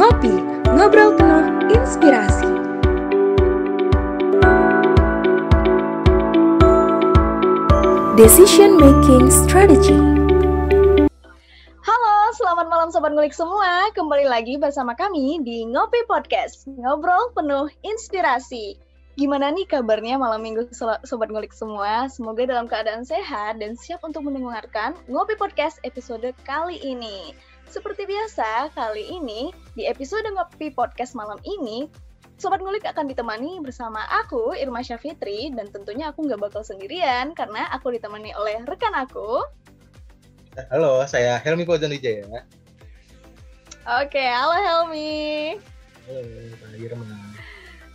Ngopi, ngobrol penuh inspirasi. Decision Making Strategy. Halo, selamat malam Sobat Ngulik semua. Kembali lagi bersama kami di Ngopi Podcast, ngobrol penuh inspirasi. Gimana nih kabarnya malam minggu Sobat Ngulik semua? Semoga dalam keadaan sehat dan siap untuk mendengarkan Ngopi Podcast episode kali ini. Seperti biasa, kali ini di episode Ngopi Podcast malam ini, Sobat Ngulik akan ditemani bersama aku, Irma Syafitri, dan tentunya aku nggak bakal sendirian karena aku ditemani oleh rekan aku. Halo, saya Helmi Fauzan Wijaya. Oke, halo Helmi. Halo, Pak Irma.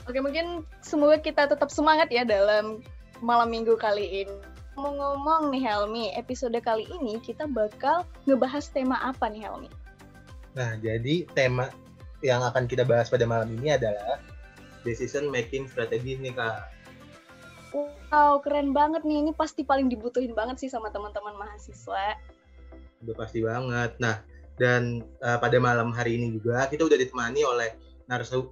Oke, mungkin semoga kita tetap semangat ya dalam malam minggu kali ini. Ngomong-ngomong nih Helmi, episode kali ini kita bakal ngebahas tema apa nih Helmi? Nah, jadi tema yang akan kita bahas pada malam ini adalah Decision Making Strategy nih, Kak. Wow, keren banget nih. Ini pasti paling dibutuhin banget sih sama teman-teman mahasiswa. Udah pasti banget. Nah, dan pada malam hari ini juga kita udah ditemani oleh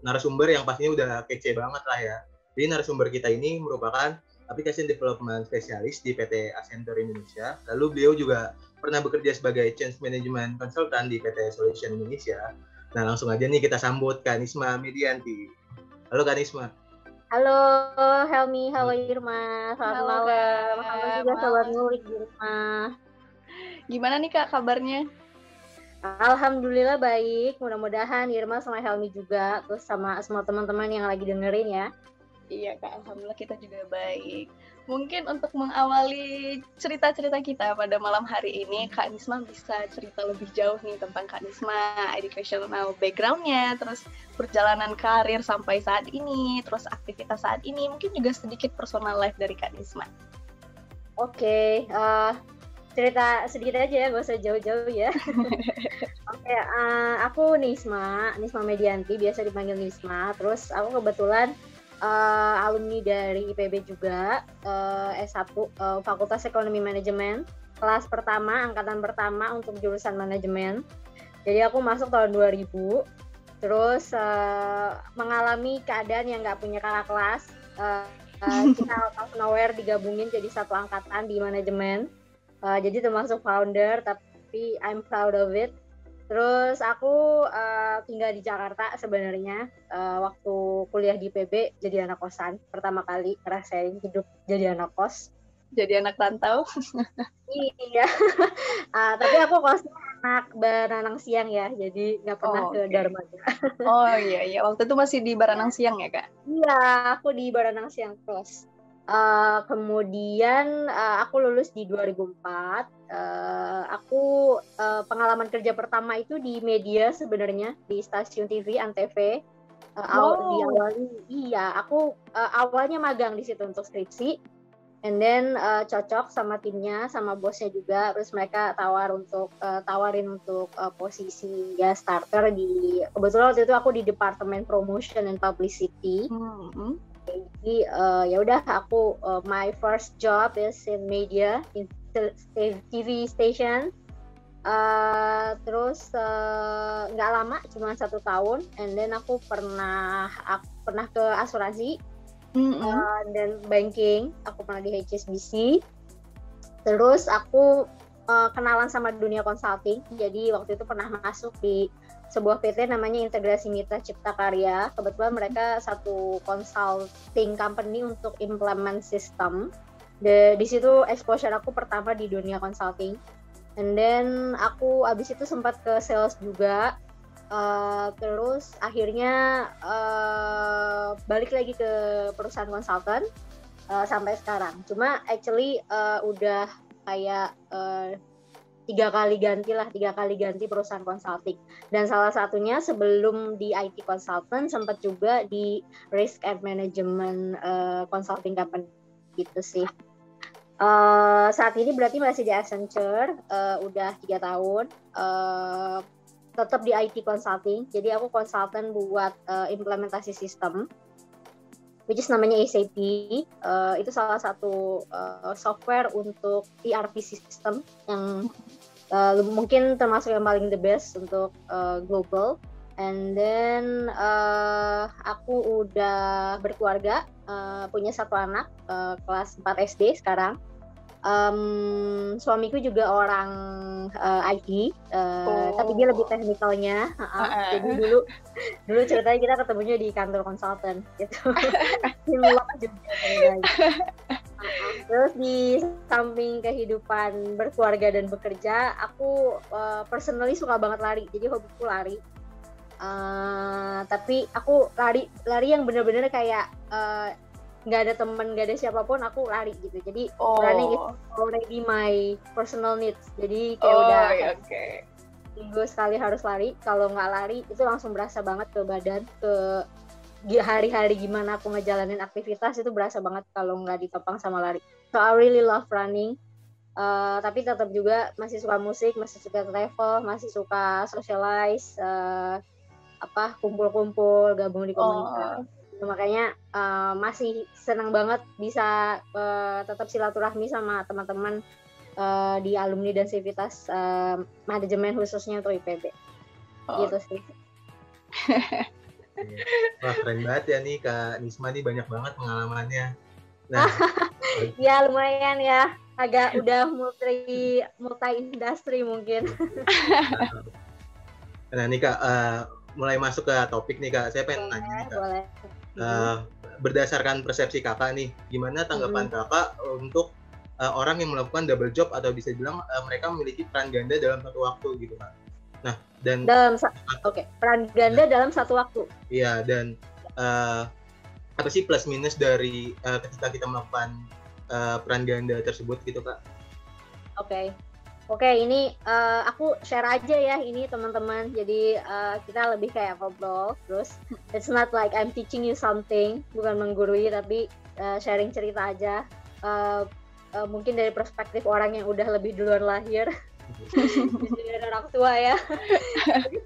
narasumber yang pastinya udah kece banget lah ya. Jadi narasumber kita ini merupakan Application Development Specialist di PT Accenture Indonesia. Lalu beliau juga pernah bekerja sebagai Change Management Consultant di PT Solution Indonesia. Nah, langsung aja nih kita sambut Kanisma Medianti. Halo Kanisma. Halo Helmi, halo Irma, selamat malam. Halo juga Sobat Ngulik di rumah. Gimana nih Kak kabarnya? Alhamdulillah baik, mudah-mudahan Irma sama Helmi juga, terus sama semua teman-teman yang lagi dengerin ya. Iya Kak, alhamdulillah kita juga baik. Mungkin untuk mengawali cerita-cerita kita pada malam hari ini, Kak Nisma bisa cerita lebih jauh nih tentang Kak Nisma, educational background-nya, terus perjalanan karir sampai saat ini, terus aktivitas saat ini, mungkin juga sedikit personal life dari Kak Nisma. Oke, cerita sedikit aja ya, gak usah jauh-jauh ya. Oke, aku Nisma Medianti, biasa dipanggil Nisma, terus aku kebetulan alumni dari IPB juga, S1 Fakultas Ekonomi Manajemen, kelas pertama, angkatan pertama untuk jurusan manajemen. Jadi aku masuk tahun 2000, terus mengalami keadaan yang nggak punya kakak kelas, kita out of nowhere digabungin jadi satu angkatan di manajemen, jadi termasuk founder, tapi I'm proud of it. Terus aku tinggal di Jakarta sebenarnya, waktu kuliah di PB jadi anak kosan, pertama kali ngerasain hidup jadi anak kos. Jadi anak rantau? Iya, tapi aku kosnya anak Baranang Siang ya, jadi nggak pernah ke Darmaga. Oh iya, waktu itu masih di Baranang Siang ya Kak? Iya, aku di Baranang Siang kos. Kemudian aku lulus di 2004. Aku pengalaman kerja pertama itu di media sebenarnya, di stasiun TV Antv. Aku awalnya magang di situ untuk skripsi, and then cocok sama timnya, sama bosnya juga, terus mereka tawarin untuk posisi ya starter di, kebetulan waktu itu aku di Departemen Promotion and Publicity. Jadi ya udah aku my first job is in media, in TV station. Terus nggak lama, cuma 1 tahun, and then aku pernah ke asuransi dan banking. Aku pernah di HSBC. Terus aku kenalan sama dunia consulting. Jadi waktu itu pernah masuk di sebuah PT namanya Integrasi Mitra Cipta Karya. Kebetulan mereka satu consulting company untuk implement sistem. Di situ exposure aku pertama di dunia consulting. And then aku abis itu sempat ke sales juga. Terus akhirnya balik lagi ke perusahaan konsultan sampai sekarang. Cuma actually udah kayak 3 kali ganti perusahaan consulting, dan salah satunya sebelum di IT consultant sempat juga di risk and management consulting company gitu sih. Saat ini berarti masih di Accenture, udah 3 tahun, tetap di IT consulting. Jadi aku konsultan buat implementasi sistem, which is namanya SAP. Itu salah satu software untuk ERP system yang mungkin termasuk yang paling the best untuk global. And then aku udah berkeluarga, punya satu anak, kelas 4 SD sekarang. Suamiku juga orang IT, tapi dia lebih teknikalnya. Jadi dulu ceritanya kita ketemunya di kantor konsultan gitu. Simulak juga. Terus di samping kehidupan berkeluarga dan bekerja, aku personally suka banget lari. Jadi hobiku lari. Tapi aku lari yang benar-benar kayak nggak ada teman, nggak ada siapapun, aku lari gitu. Jadi running is already my personal needs. Jadi kayak udah minggu sekali harus lari. Kalau nggak lari itu langsung berasa banget ke badan, ke hari-hari gimana aku ngejalanin aktivitas itu berasa banget kalau nggak ditopang sama lari. So I really love running. Tapi tetap juga masih suka musik, masih suka travel, masih suka socialize, kumpul-kumpul, gabung di komunitas. Makanya masih senang banget bisa tetap silaturahmi sama teman-teman di alumni dan sivitas manajemen khususnya untuk IPB. Gitu sih. Wah, keren banget ya nih Kak Nisma nih, banyak banget pengalamannya. Nah, ya lumayan ya, agak udah multi industri mungkin. Nah nih Kak, mulai masuk ke topik nih Kak, saya pengen nanya nih Kak. Boleh. Berdasarkan persepsi Kakak nih, gimana tanggapan Kakak untuk orang yang melakukan double job atau bisa dibilang mereka memiliki peran ganda dalam satu waktu gitu Kak? Nah, dan peran ganda dalam satu waktu. Iya, dan apa sih plus minus dari ketika kita melakukan peran ganda tersebut gitu Kak? Oke, ini aku share aja ya ini teman-teman. Jadi kita lebih kayak ngobrol, terus it's not like I'm teaching you something, bukan menggurui, tapi sharing cerita aja. Mungkin dari perspektif orang yang udah lebih duluan lahir. Dari orang tua ya. Jadi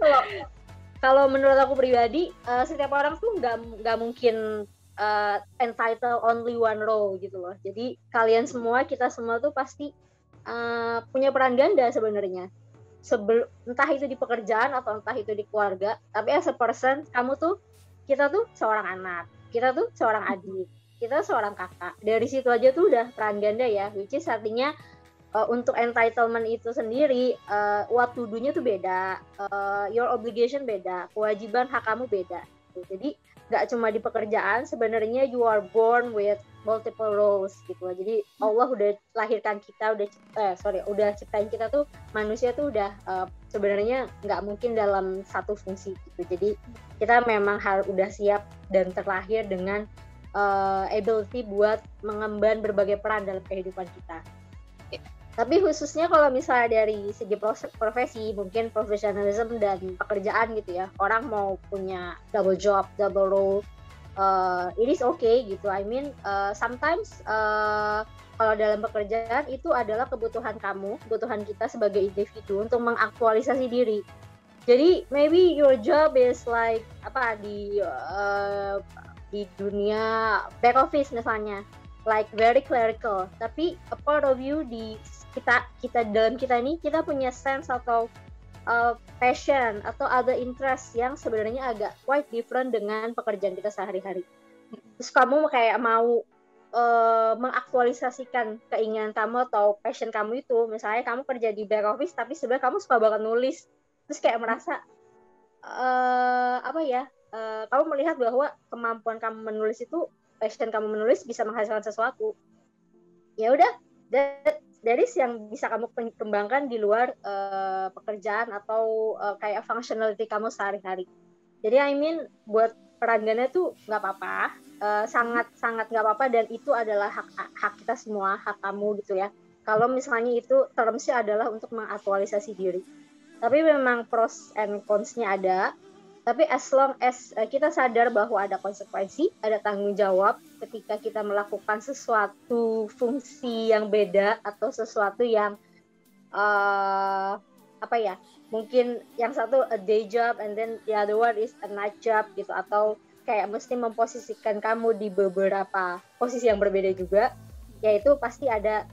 kalau menurut aku pribadi, setiap orang tuh nggak mungkin entitled only one role gitu loh. Jadi kita semua tuh pasti punya peran ganda sebenarnya. Entah itu di pekerjaan atau entah itu di keluarga. Tapi as a person, kita tuh seorang anak, kita tuh seorang adik, kita seorang kakak. Dari situ aja tuh udah peran ganda ya, which is artinya untuk entitlement itu sendiri, what to do-nya tuh beda, your obligation beda, kewajiban hak kamu beda. Jadi nggak cuma di pekerjaan, sebenarnya you are born with multiple roles gitu. Jadi Allah udah lahirkan kita, udah ciptain kita tuh, manusia tuh udah sebenarnya nggak mungkin dalam satu fungsi gitu. Jadi kita memang udah siap dan terlahir dengan ability buat mengemban berbagai peran dalam kehidupan kita. Tapi khususnya kalau misalnya dari segi profesi, mungkin profesionalism dan pekerjaan gitu ya, orang mau punya double job, double role, it is okay gitu. I mean, sometimes kalau dalam pekerjaan itu adalah kebutuhan kita sebagai individu untuk mengaktualisasi diri. Jadi maybe your job is like di dunia back office misalnya, like very clerical, tapi a part of you kita ini kita punya sense atau passion atau other interest yang sebenarnya agak quite different dengan pekerjaan kita sehari-hari. Terus kamu kayak mau mengaktualisasikan keinginan kamu atau passion kamu itu, misalnya kamu kerja di back office tapi sebenarnya kamu suka banget nulis, terus kayak merasa kamu melihat bahwa kemampuan kamu menulis itu, passion kamu menulis bisa menghasilkan sesuatu. Ya udah, that is yang bisa kamu kembangkan di luar pekerjaan atau kayak functionality kamu sehari-hari. Jadi I mean buat peran ganda tuh nggak apa-apa, sangat nggak apa-apa, dan itu adalah hak kita semua, hak kamu gitu ya. Kalau misalnya itu termsnya adalah untuk mengaktualisasi diri. Tapi memang pros and cons-nya ada. Tapi as long as kita sadar bahwa ada konsekuensi, ada tanggung jawab ketika kita melakukan sesuatu fungsi yang beda atau sesuatu yang mungkin yang satu a day job and then the other one is a night job gitu, atau kayak mesti memposisikan kamu di beberapa posisi yang berbeda juga, yaitu pasti ada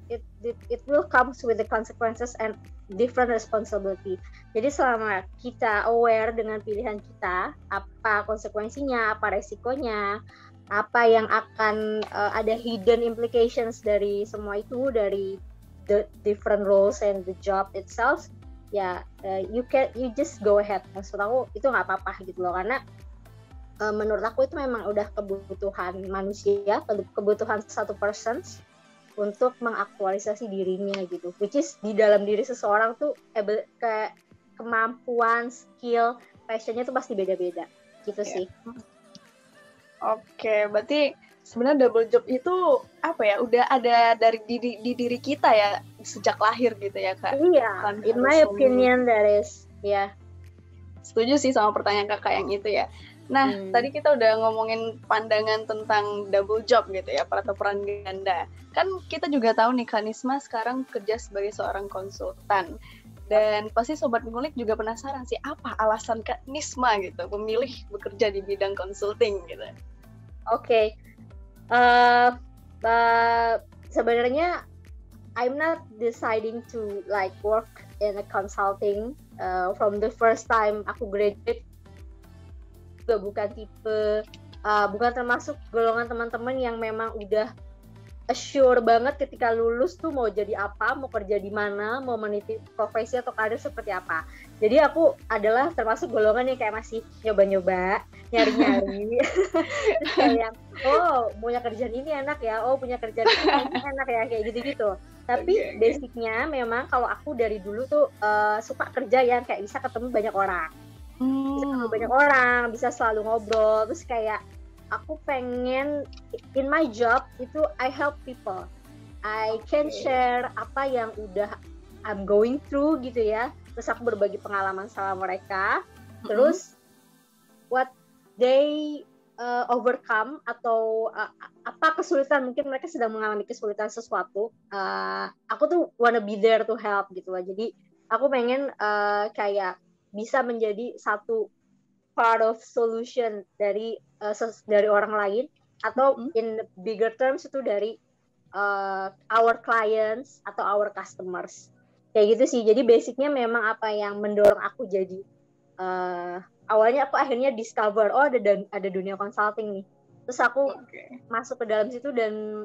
it will comes with the consequences and different responsibility. Jadi selama kita aware dengan pilihan kita, apa konsekuensinya, apa resikonya, apa yang akan ada hidden implications dari semua itu, dari the different roles and the job itself, ya you just go ahead. Maksud aku itu nggak apa-apa gitu loh, karena menurut aku itu memang udah kebutuhan manusia, kebutuhan satu person untuk mengaktualisasi dirinya gitu, which is di dalam diri seseorang tuh kemampuan, skill, passionnya tuh pasti beda-beda gitu sih. Oke, berarti sebenarnya double job itu apa ya? Udah ada dari di diri kita ya sejak lahir gitu ya Kak? Iya, in my opinion that is, ya. Setuju sih sama pertanyaan Kakak yang itu ya. Nah, tadi kita udah ngomongin pandangan tentang double job gitu ya, atau peran ganda. Kan kita juga tahu nih Kak Nisma sekarang kerja sebagai seorang konsultan. Dan pasti Sobat Ngulik juga penasaran sih, apa alasan Kak Nisma gitu memilih bekerja di bidang consulting gitu. Oke. Sebenarnya I'm not deciding to like work in a consulting from the first time aku graduate. Bukan bukan termasuk golongan teman-teman yang memang udah assure banget ketika lulus tuh mau jadi apa, mau kerja di mana, mau meniti profesi atau karir seperti apa. Jadi aku adalah termasuk golongan yang kayak masih nyoba-nyoba, nyari-nyari. Terus kayak, oh punya kerjaan ini enak ya, oh punya kerjaan ini enak ya, kayak gitu-gitu. Tapi basicnya memang kalau aku dari dulu tuh suka kerja yang kayak bisa ketemu banyak orang. Bisa ketemu banyak orang, bisa selalu ngobrol, terus kayak aku pengen in my job itu I help people. I can share apa yang udah I'm going through gitu ya. Terus aku berbagi pengalaman sama mereka. Terus what they overcome atau apa kesulitan, mungkin mereka sedang mengalami kesulitan sesuatu. Aku tuh wanna be there to help gitu lah. Jadi aku pengen kayak bisa menjadi satu part of solution dari orang lain, atau in bigger terms itu dari our clients atau our customers, kayak gitu sih. Jadi basicnya memang apa yang mendorong aku jadi awalnya aku akhirnya discover ada dunia consulting nih, terus aku masuk ke dalam situ dan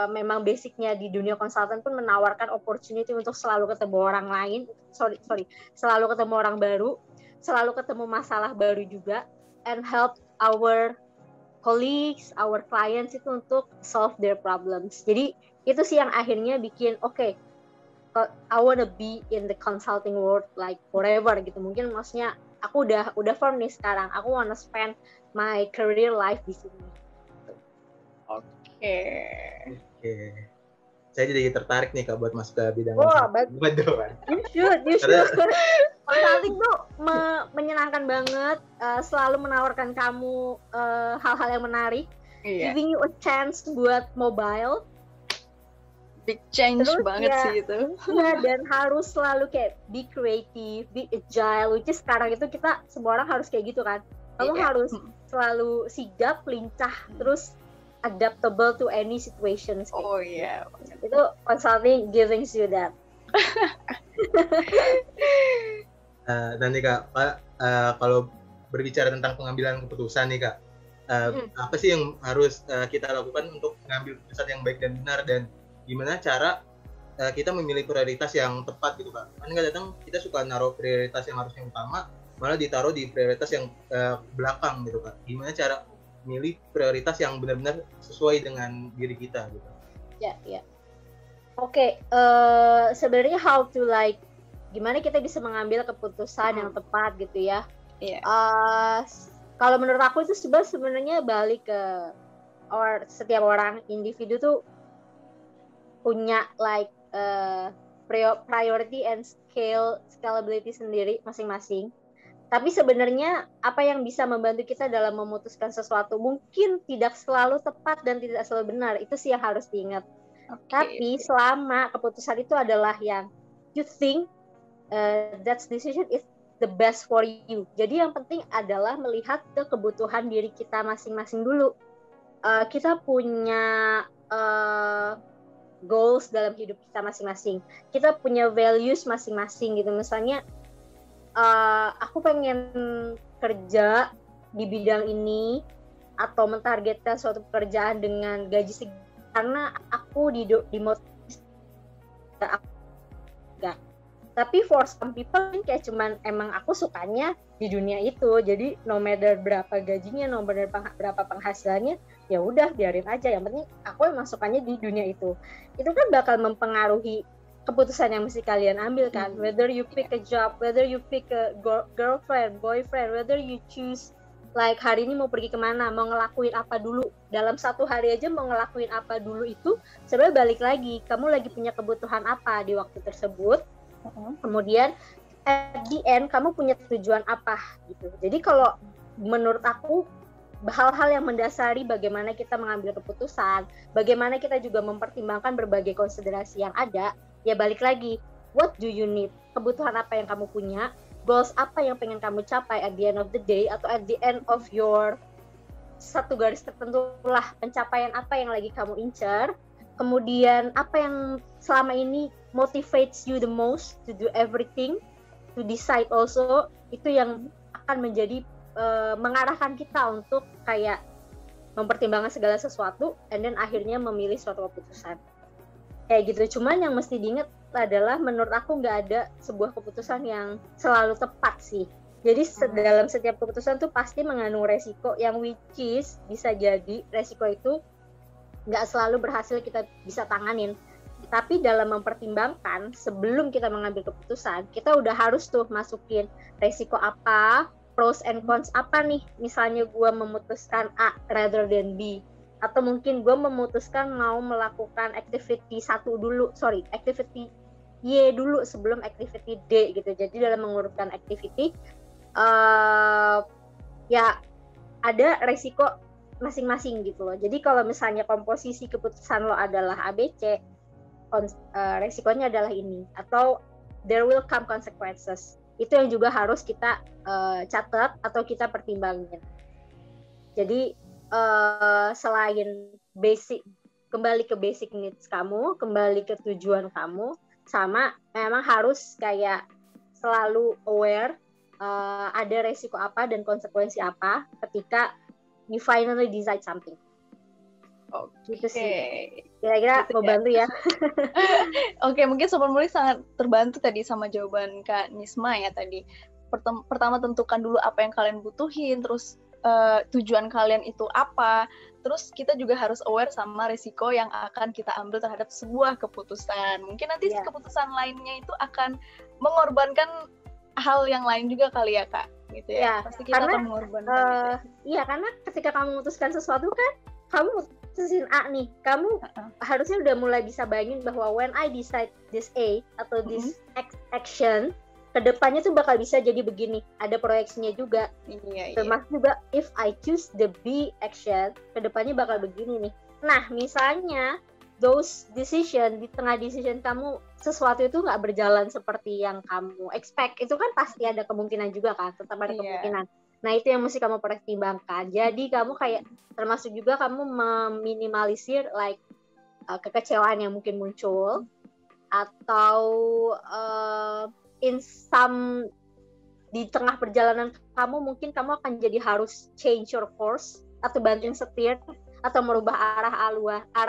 memang basicnya di dunia consulting pun menawarkan opportunity untuk selalu ketemu orang lain, selalu ketemu orang baru, selalu ketemu masalah baru juga, and help our colleagues, our clients itu untuk solve their problems. Jadi itu sih yang akhirnya bikin I wanna be in the consulting world like forever gitu. Mungkin maksudnya aku udah firm nih sekarang. Aku wanna spend my career life di sini. Oke. Saya jadi tertarik nih Kak buat masuk ke bidang You should. Consulting tuh menyenangkan banget, selalu menawarkan kamu hal-hal yang menarik, giving you a chance buat mobile. Big change terus banget sih itu. Ya, dan harus selalu kayak be creative, be agile, which is sekarang itu kita semua orang harus kayak gitu kan. Kamu harus selalu sigap, lincah, terus adaptable to any situations. Oh iya. Itu consulting giving you that. Dan nih Kak, kalau berbicara tentang pengambilan keputusan nih Kak, apa sih yang harus kita lakukan untuk mengambil keputusan yang baik dan benar, dan gimana cara kita memilih prioritas yang tepat gitu Kak? Kan kadang kita suka naruh prioritas yang harusnya utama, malah ditaruh di prioritas yang belakang gitu Kak. Gimana cara memilih prioritas yang benar-benar sesuai dengan diri kita gitu? Ya. Oke, sebenarnya how to like gimana kita bisa mengambil keputusan yang tepat gitu ya. Kalau menurut aku itu sebenarnya balik ke setiap orang individu tuh punya like priority and scalability sendiri masing-masing. Tapi sebenarnya apa yang bisa membantu kita dalam memutuskan sesuatu mungkin tidak selalu tepat dan tidak selalu benar. Itu sih yang harus diingat. Tapi selama keputusan itu adalah yang you think that decision is the best for you. Jadi yang penting adalah melihat ke kebutuhan diri kita masing-masing dulu. Kita punya goals dalam hidup kita masing-masing. Kita punya values masing-masing gitu. Misalnya aku pengen kerja di bidang ini atau mentargetkan suatu pekerjaan dengan gaji segitu karena aku dimotivasi. Tapi for some people kayak cuman emang aku sukanya di dunia itu, jadi no matter berapa gajinya, no matter berapa penghasilannya, ya udah biarin aja, yang penting aku emang sukanya di dunia itu kan bakal mempengaruhi keputusan yang mesti kalian ambil kan, whether you pick a job, whether you pick a girlfriend, boyfriend, whether you choose like hari ini mau pergi kemana, mau ngelakuin apa dulu, dalam satu hari aja mau ngelakuin apa dulu itu sebenarnya balik lagi, kamu lagi punya kebutuhan apa di waktu tersebut. Kemudian at the end kamu punya tujuan apa gitu. Jadi kalau menurut aku hal-hal yang mendasari bagaimana kita mengambil keputusan, bagaimana kita juga mempertimbangkan berbagai konsiderasi yang ada, ya balik lagi, what do you need? Kebutuhan apa yang kamu punya? Goals apa yang pengen kamu capai at the end of the day atau at the end of your satu garis tertentu lah, pencapaian apa yang lagi kamu incar? Kemudian apa yang selama ini motivates you the most to do everything, to decide also, itu yang akan menjadi mengarahkan kita untuk kayak mempertimbangkan segala sesuatu and then akhirnya memilih suatu keputusan kayak gitu. Cuman yang mesti diingat adalah menurut aku nggak ada sebuah keputusan yang selalu tepat sih. Jadi dalam setiap keputusan tuh pasti mengandung resiko yang which is bisa jadi resiko itu nggak selalu berhasil kita bisa tanganin. Tapi dalam mempertimbangkan sebelum kita mengambil keputusan, kita udah harus tuh masukin resiko apa, pros and cons apa nih. Misalnya gue memutuskan A rather than B, atau mungkin gue memutuskan mau melakukan activity activity Y dulu sebelum activity D gitu. Jadi dalam mengurutkan activity ya ada resiko masing-masing gitu loh. Jadi kalau misalnya komposisi keputusan lo adalah ABC, resikonya adalah ini, atau there will come consequences. Itu yang juga harus kita catat atau kita pertimbangkan. Jadi selain kembali ke basic needs kamu, kembali ke tujuan kamu, sama memang harus kayak selalu aware ada resiko apa dan konsekuensi apa ketika you finally decide something. Gitu sih. Kira-kira gitu mau bantu ya. Oke, mungkin Sobat Ngulik sangat terbantu tadi sama jawaban Kak Nisma ya tadi. Pertama tentukan dulu apa yang kalian butuhin, terus tujuan kalian itu apa. Terus kita juga harus aware sama resiko yang akan kita ambil terhadap sebuah keputusan. Mungkin nanti keputusan lainnya itu akan mengorbankan hal yang lain juga kali ya Kak. Gitu ya. Pasti kita akan mengorbankan gitu ya. Iya, karena ketika kamu memutuskan sesuatu kan, kamu mutusin A nih, kamu harusnya udah mulai bisa bayangin bahwa when I decide this A atau this action, kedepannya tuh bakal bisa jadi begini, ada proyeksinya juga. Termasuk juga if I choose the B action, kedepannya bakal begini nih. Nah, misalnya those decision, di tengah decision kamu sesuatu itu nggak berjalan seperti yang kamu expect, itu kan pasti ada kemungkinan juga kan, tetap ada kemungkinan. Nah, itu yang mesti kamu pertimbangkan. Jadi kamu kayak termasuk juga kamu meminimalisir like kekecewaan yang mungkin muncul, atau in some di tengah perjalanan kamu mungkin kamu akan jadi harus change your course atau banting setir atau merubah arah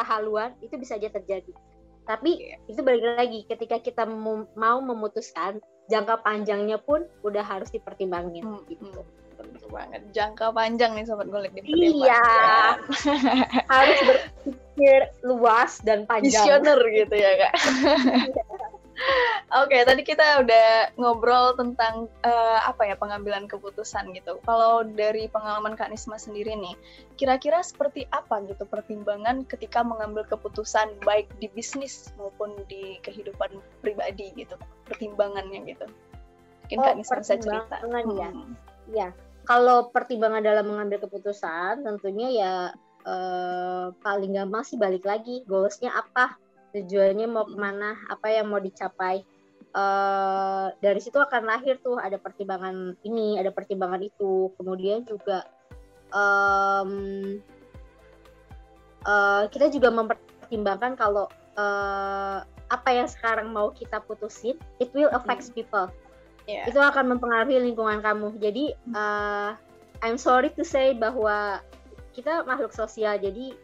haluan, itu bisa aja terjadi. Tapi itu balik lagi ketika kita mau memutuskan, jangka panjangnya pun udah harus dipertimbangin gitu. Tentu banget, jangka panjang nih Sobat Ngulik dipertimbangkan. Iya, harus berpikir luas dan panjang. Visioner gitu ya Kak. Oke, tadi kita udah ngobrol tentang pengambilan keputusan gitu. Kalau dari pengalaman Kak Nisma sendiri nih, kira-kira seperti apa gitu pertimbangan ketika mengambil keputusan baik di bisnis maupun di kehidupan pribadi gitu, pertimbangannya gitu. Mungkin Kak Nisma bisa cerita. Ya, kalau pertimbangan dalam mengambil keputusan, tentunya ya paling gampang sih balik lagi, goals-nya apa, tujuannya mau kemana, apa yang mau dicapai. Dari situ akan lahir tuh ada pertimbangan ini, ada pertimbangan itu. Kemudian juga kita juga mempertimbangkan kalau apa yang sekarang mau kita putusin, it will affects people. Yeah. Itu akan mempengaruhi lingkungan kamu. Jadi I'm sorry to say bahwa kita makhluk sosial, jadi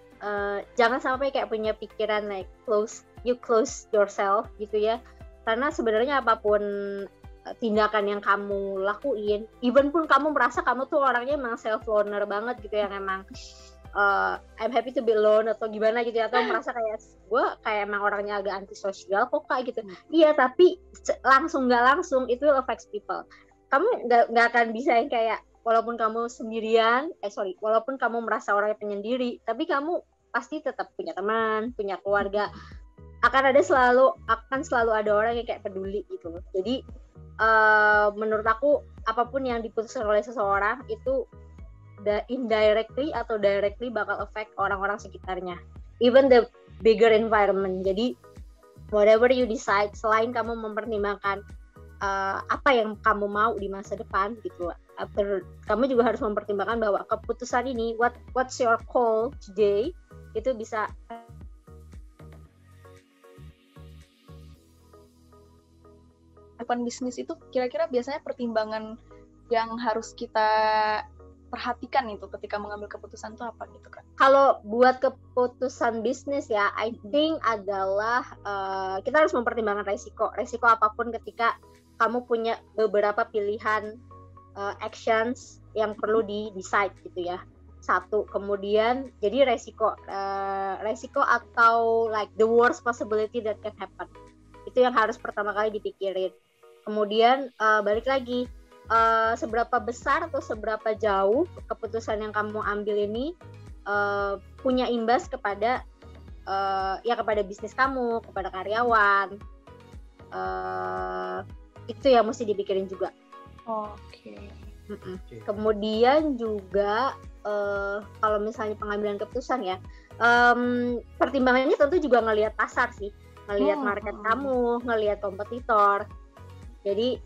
jangan sampai kayak punya pikiran like close yourself gitu ya. Karena sebenarnya apapun tindakan yang kamu lakuin, even pun kamu merasa kamu tuh orangnya emang self loner banget gitu, yang emang I'm happy to be alone atau gimana gitu ya, atau merasa kayak gue kayak emang orangnya agak antisosial kok kak gitu. Iya, tapi langsung nggak langsung itu will affect people. Kamu nggak akan bisa yang kayak walaupun kamu sendirian, walaupun kamu merasa orangnya penyendiri, tapi kamu pasti tetap punya teman, punya keluarga. Akan selalu ada orang yang kayak peduli gitu loh. Jadi menurut aku apapun yang diputuskan oleh seseorang itu indirectly atau directly bakal affect orang-orang sekitarnya, even the bigger environment. Jadi whatever you decide, selain kamu mempertimbangkan apa yang kamu mau di masa depan gitu, kamu juga harus mempertimbangkan bahwa keputusan ini, what's your call today, itu bisa bisnis. Itu kira-kira biasanya pertimbangan yang harus kita perhatikan itu ketika mengambil keputusan itu apa gitu kan? Kalau buat keputusan bisnis ya, I think adalah kita harus mempertimbangkan resiko apapun ketika kamu punya beberapa pilihan actions yang perlu di-decide gitu ya. Satu, kemudian jadi resiko atau like the worst possibility that can happen, itu yang harus pertama kali dipikirin. Kemudian balik lagi, seberapa besar atau seberapa jauh keputusan yang kamu ambil ini punya imbas kepada kepada bisnis kamu, kepada karyawan. Itu yang mesti dipikirin juga. Oke. Kemudian juga kalau misalnya pengambilan keputusan ya, pertimbangannya tentu juga ngelihat pasar sih, ngelihat market kamu, ngelihat kompetitor. Jadi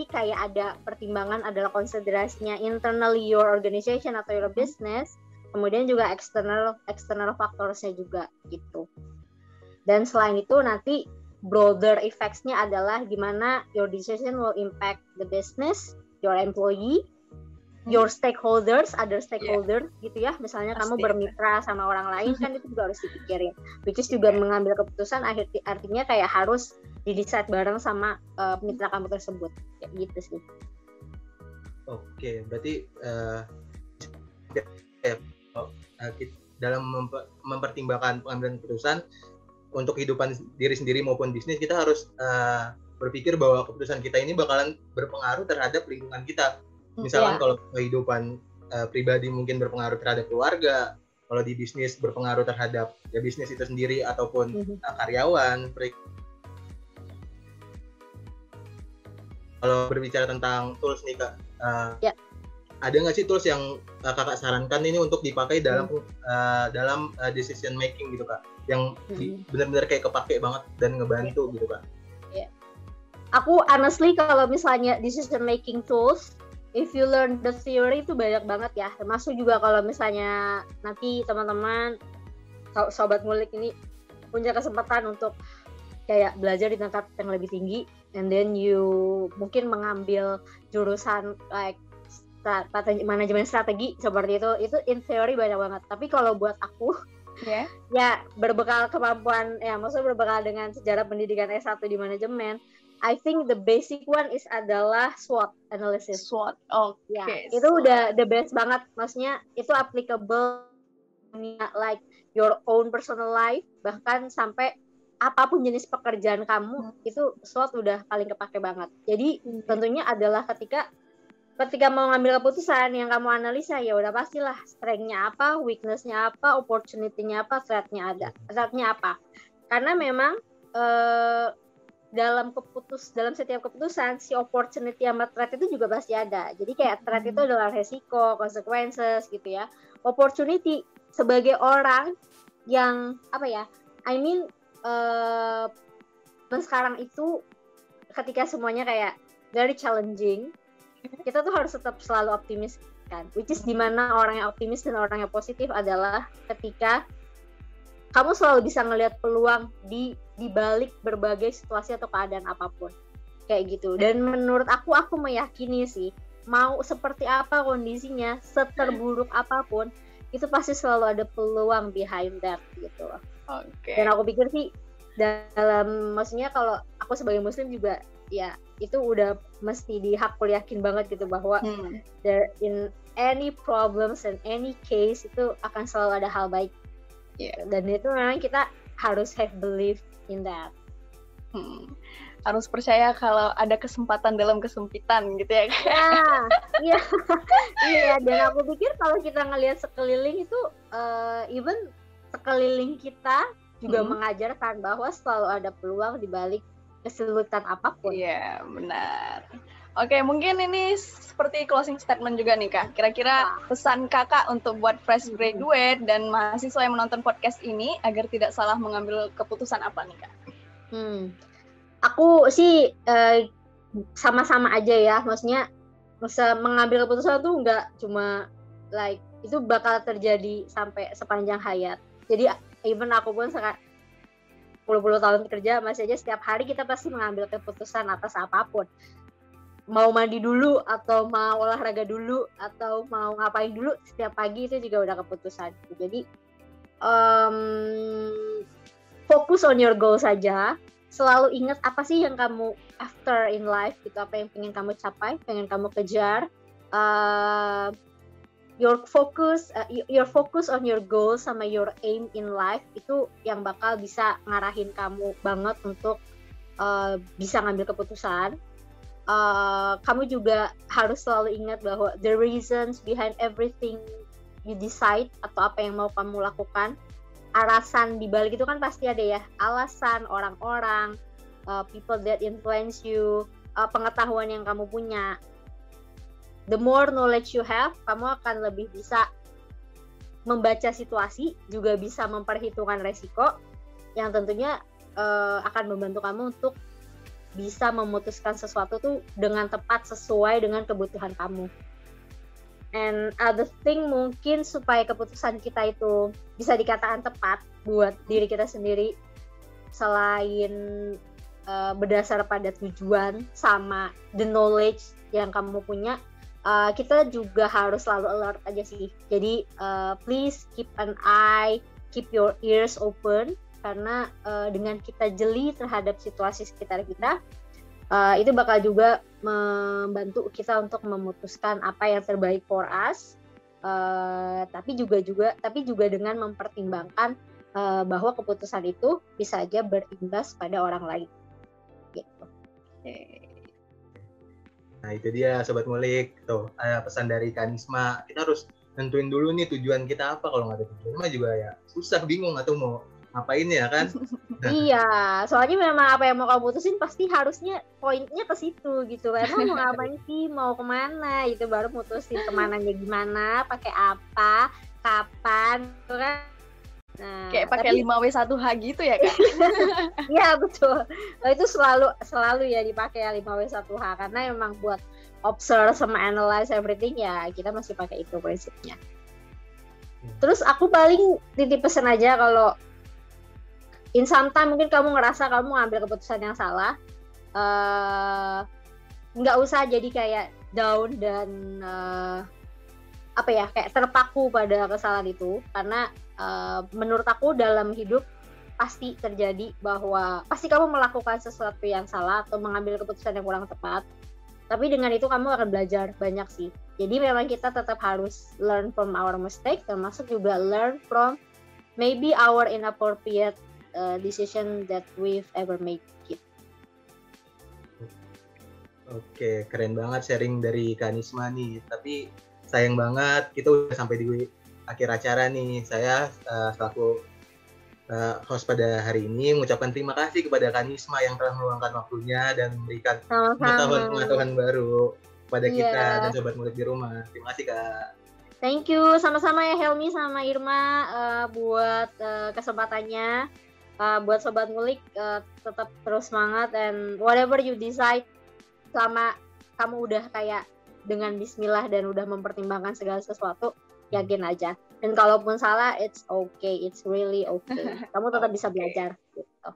kayak ada pertimbangan, adalah konsiderasinya internally your organization atau your business, kemudian juga external factorsnya juga gitu. Dan selain itu nanti broader effects-nya adalah gimana your decision will impact the business, your employee, your stakeholders, other stakeholders gitu ya. Misalnya kamu bermitra sama orang lain kan itu juga harus dipikirin. Which is juga mengambil keputusan artinya kayak harus di-decide bareng sama mitra kamu tersebut. Kayak gitu sih. Oke, berarti dalam mempertimbangkan pengambilan keputusan untuk kehidupan diri sendiri maupun bisnis, kita harus berpikir bahwa keputusan kita ini bakalan berpengaruh terhadap lingkungan kita. Misalkan kalau kehidupan pribadi mungkin berpengaruh terhadap keluarga, kalau di bisnis berpengaruh terhadap ya bisnis itu sendiri ataupun karyawan. Kalau berbicara tentang tools nih Kak, ada nggak sih tools yang Kakak sarankan ini untuk dipakai dalam decision making gitu Kak, yang benar-benar kayak kepake banget dan ngebantu gitu Kak? Aku honestly kalau misalnya decision making tools, if you learn the theory itu banyak banget ya, termasuk juga kalau misalnya nanti teman-teman sobat ngulik ini punya kesempatan untuk kayak belajar di tingkat yang lebih tinggi, and then you mungkin mengambil jurusan like manajemen strategi seperti itu in theory banyak banget. Tapi kalau buat aku ya berbekal kemampuan maksudnya berbekal dengan sejarah pendidikan S1 di manajemen, I think the basic one adalah SWOT analysis. SWOT, ya, itu udah the best banget. Maksudnya itu applicable like your own personal life, bahkan sampai apapun jenis pekerjaan kamu, itu SWOT udah paling kepake banget. Jadi tentunya adalah ketika mau ngambil keputusan yang kamu analisa, ya udah pastilah strength-nya apa, weakness-nya apa, opportunity-nya apa, threat-nya apa. Karena memang dalam setiap keputusan si opportunity sama threat itu juga pasti ada. Jadi kayak threat itu adalah resiko, consequences gitu ya. Opportunity sebagai orang yang sekarang itu ketika semuanya kayak very challenging, kita tuh harus tetap selalu optimis kan. Which is dimana orang yang optimis dan orang yang positif adalah ketika kamu selalu bisa ngelihat peluang di balik berbagai situasi atau keadaan apapun kayak gitu. Dan menurut aku meyakini sih, mau seperti apa kondisinya, seterburuk apapun, itu pasti selalu ada peluang behind that gitu loh. Dan aku pikir sih maksudnya kalau aku sebagai muslim juga ya itu udah mesti aku yakin banget gitu bahwa there in any problems and any case itu akan selalu ada hal baik. Dan itu memang kita harus have belief in that. Harus percaya kalau ada kesempatan dalam kesempitan gitu ya. Iya. Iya, dan aku pikir kalau kita ngelihat sekeliling itu even sekeliling kita juga mengajarkan bahwa selalu ada peluang di balik kesulitan apapun. Iya, benar. Oke, mungkin ini seperti closing statement juga nih Kak. Kira-kira pesan Kakak untuk buat fresh graduate dan mahasiswa yang menonton podcast ini agar tidak salah mengambil keputusan apa nih Kak? Aku sih sama-sama aja ya, maksudnya mengambil keputusan tuh nggak cuma like itu bakal terjadi sampai sepanjang hayat. Jadi even aku pun sekarang 10 tahun kerja masih aja setiap hari kita pasti mengambil keputusan atas apapun. Mau mandi dulu atau mau olahraga dulu atau mau ngapain dulu setiap pagi itu juga udah keputusan. Jadi fokus on your goal saja. Selalu ingat apa sih yang kamu after in life gitu, apa yang pengen kamu capai, pengen kamu kejar. Your focus on your goals sama your aim in life itu yang bakal bisa ngarahin kamu banget untuk bisa ngambil keputusan. Kamu juga harus selalu ingat bahwa the reasons behind everything you decide atau apa yang mau kamu lakukan, alasan di balik itu kan pasti ada ya, alasan orang-orang, people that influence you, pengetahuan yang kamu punya. The more knowledge you have, kamu akan lebih bisa membaca situasi, juga bisa memperhitungkan resiko, yang tentunya akan membantu kamu untuk bisa memutuskan sesuatu tuh dengan tepat sesuai dengan kebutuhan kamu. And other thing mungkin supaya keputusan kita itu bisa dikatakan tepat buat diri kita sendiri, selain berdasar pada tujuan sama the knowledge yang kamu punya, kita juga harus selalu alert aja sih. Jadi please keep an eye, keep your ears open, karena dengan kita jeli terhadap situasi sekitar kita, itu bakal juga membantu kita untuk memutuskan apa yang terbaik for us, tapi juga dengan mempertimbangkan bahwa keputusan itu bisa aja berimbas pada orang lain. Gitu. Nah itu dia Sobat Ngulik, tuh pesan dari Kanisma. Kita harus nentuin dulu nih tujuan kita apa. Kalau nggak ada tujuan mah juga ya susah, bingung atau mau ngapain ya kan. Iya, soalnya memang apa yang mau kamu putusin pasti harusnya poinnya ke situ gitu. Karena mau ngapain sih, mau kemana gitu, baru mutusin kemananya gimana, pakai apa, kapan gitu kan. Nah, kayak pakai 5W1H gitu ya Kak? Iya betul, itu selalu ya dipakai ya 5W1H, karena memang buat observe sama analyze everything ya kita masih pakai itu prinsipnya. Terus aku paling titip pesan aja, kalau in some time mungkin kamu ngerasa kamu ngambil keputusan yang salah, nggak usah jadi kayak down dan kayak terpaku pada kesalahan itu, karena menurut aku dalam hidup pasti terjadi bahwa pasti kamu melakukan sesuatu yang salah atau mengambil keputusan yang kurang tepat, tapi dengan itu kamu akan belajar banyak sih. Jadi memang kita tetap harus learn from our mistake, termasuk juga learn from maybe our inappropriate decision that we've ever made. Oke, keren banget sharing dari Kanisma nih. Tapi sayang banget kita udah sampai di akhir acara nih. Saya selaku host pada hari ini mengucapkan terima kasih kepada Kanisma yang telah meluangkan waktunya dan memberikan pengetahuan baru kepada kita dan Sobat Ngulik di rumah. Terima kasih Kak. Thank you, sama-sama ya Helmi sama Irma buat kesempatannya. Buat Sobat Ngulik, tetap terus semangat, and whatever you decide, selama kamu udah kayak dengan bismillah dan udah mempertimbangkan segala sesuatu, yakin aja Dan kalaupun salah, it's okay, it's really okay. Kamu tetap bisa belajar gitu.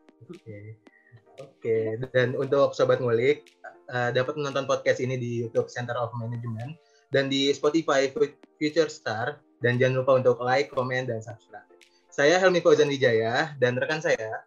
Oke. Dan untuk Sobat Ngulik, dapat menonton podcast ini di YouTube Center of Management dan di Spotify Future Star. Dan jangan lupa untuk like, komen, dan subscribe. Saya Helmi Fauzan Wijaya dan rekan saya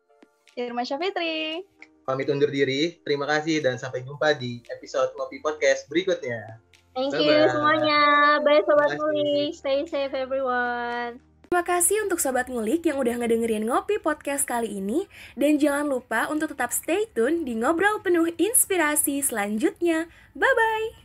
Irma Syafitri. Pamit undur diri. Terima kasih dan sampai jumpa di episode Ngopi Podcast berikutnya. Thank you semuanya. Bye Sobat Ngulik. Stay safe everyone. Terima kasih untuk Sobat Ngulik yang udah ngedengerin Ngopi Podcast kali ini. Dan jangan lupa untuk tetap stay tune di Ngobrol Penuh Inspirasi selanjutnya. Bye-bye!